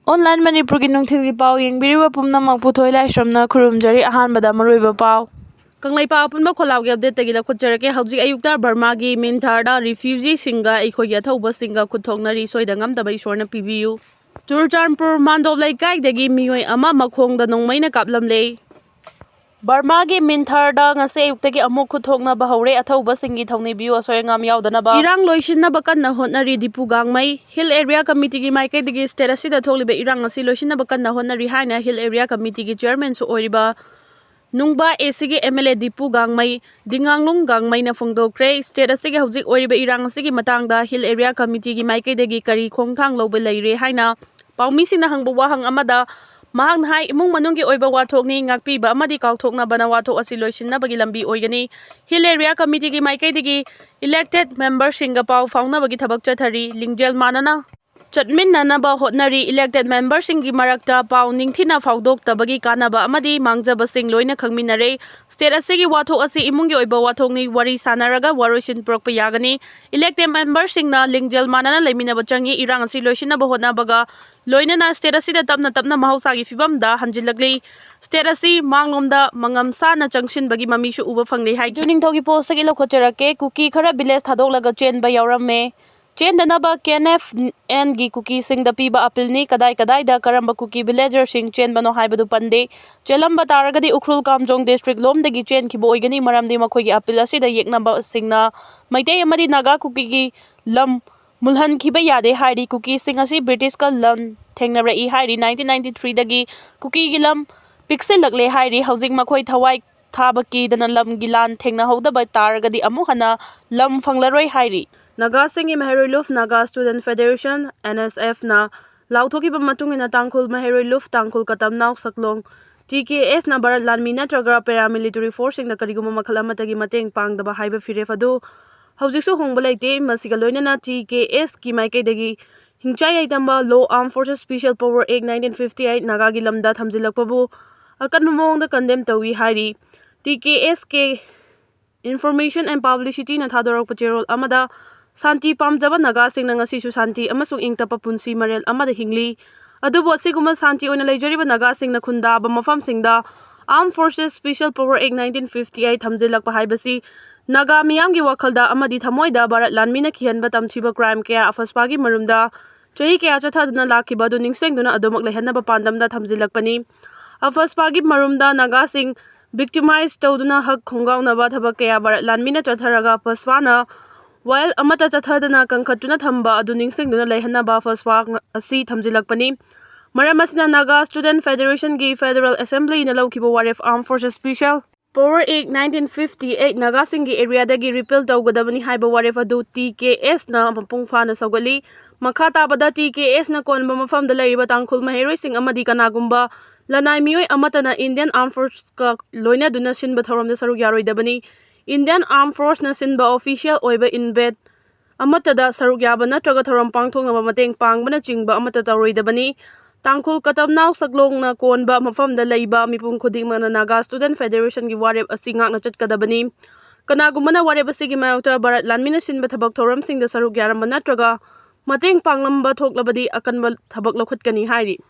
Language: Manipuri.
Online Manipuri Nungthili Pau Yingbiriwa Pumnamak Puthoi Laisramna Khurumjari Ahanbada Maruiba Pau Kanglai Pau Punba Kholaugi update tagila khutjarake hauji ayukta Burmagi Mintarda refugee singa ekhoi yathauba singa khuthoknari soida ngamdaba isorna pibiyu Churchanpur Mandop Laikai dagi mioi ama makhongda nongmaina kaplamle Burmagi Mintarda ngase ayuktagi amuk khuthokna bahore athauba singi thongni biu asoyangam yaudanaba Irang loishinna bakanna hotnari dipu gangmai Hill Area Committee gi maikai digi state asida tholiba irang asi loishinna bakanna hotnari haina Hill Area Committee gi chairman su oiriba Nungba ACG MLA Dipu Gangmai Dinganglung Gangmai na Fangdri state asigi hauzik oiriba irang asigi matangda Hill Area Committee gi maikai dagi kari khongthang loba leire haina paumisi na hangba wahang amada Mahang hai imung manunggi oiba wathokni ngakpiba amadi kauthokna bana wathok asi loisinna bagi lambi oigani Hill Area Committee gi maikai digi elected member singa pau fauna bagi thabak chathari lingjel manana Chatmin nanaba hotnari elected member singi marakta pau ningthina faudok tabagi kanaba amadi mangjaba sing loina khangminare state asigi wathok asi imungi oiba wathokni wari sanaraga waroisin prokpa yagani elected member singna lingjel manana leiminaba changi irang asi loisina bahotna baga loinana state asida tapna mahausagi fibamda hanjilagli state asi manglomda mangamsa na changshin bagi mamishu uba phangli hai tuningthogi post agi lokhocherake Kuki Khra village thadolaga chenba yauramme Chendanaba KNF gi Kuki sing da piba apilni kadai da karamba Kuki villager sing chen bano haibadu pande chelamba taragadi Ukhrul Kamjong district lom dagi chen khibo oigani maramdi makhoi gi apil asida yeknaba singna maitei amadi naga Kuki gi lam mulhan khiba yade hairi Kuki sing asi British ka lam thengnara I hairi 1993 dagi Kuki gi lam pixel lagle hairi housing makhoi thawai thabaki dana lam gilan thengna hoda ba taragadi amu hana lam phanglaroi hairi Naga Singi Maheroi Luf Naga Student Federation NSF na Lauthoki ba matungina tangkhul Maheroi Luf tangkhul katamnaw saklong TKS na barat lanmi natraga paramilitary force na kariguma makhala matagi mateng pangdaba haiba firef adu haujisu hongba leite masiga loinana TKS ki maikai dagi hingchai aitamba Law Armed Forces Special Power Act 1958 Naga gi lamda thamjilakpabu akan mongda condemn tawi hairi TKS ke Information and Publicity na thadorak pacherol amada Santi pamjaba naga sing nang asisu santi amasung ingtapa punsi marel amada hingli adubo asiguma santi oina leijariba naga sing na khunda ba mafam singda Armed Forces Special Power Act 1958 thamjilakpa haibasi naga miyamgi wakhalda amadi thamoida barat lanmina khihanba tamchiba crime kaya afaspagi marumda chahi kaya chathaduna lakhiba du ningsengduna adomak lehanaba pandamda thamjilakpani afaspagi marumda naga sing victimized tawduna hak khongawnaba thabak kaya barat lanmina chatharaga paswana While amata chathadana kangkhatuna thamba adu ningsengduna leihanaba faswa asi thamjilakpani maramasina Naga Student Federation gi Federal Assembly na lawkiba waref Armed Forces Special Power Act 1958 Naga singi area dagi repeal tawgadabani haiba waref adu TKS na mapungfa na sawgali makha tabada TKS na konba mafamda leiriba tangkhul maheroi sing amadi kanagumba lanai mioi amata na Indian Armed Forces ka loina duna sinba thoromda saruk yaroidabani Indian Armed Forces na sinba official oiba inbed amatada saruk yaba natraga thorom pangthongnaba mateng pangbana chingba amata tawroidabani tangkhul katamnaw saklong na konba mafamda leiba mipum khuding na Naga Student Federation gi warep asi ngakna chatkadabani kanagumana warep asigi mayokta barat lanmina sinba thabak thoram singda saruk yaramba natraga mateng panglamba thoklabadi akanba thabak lokhatkani hairi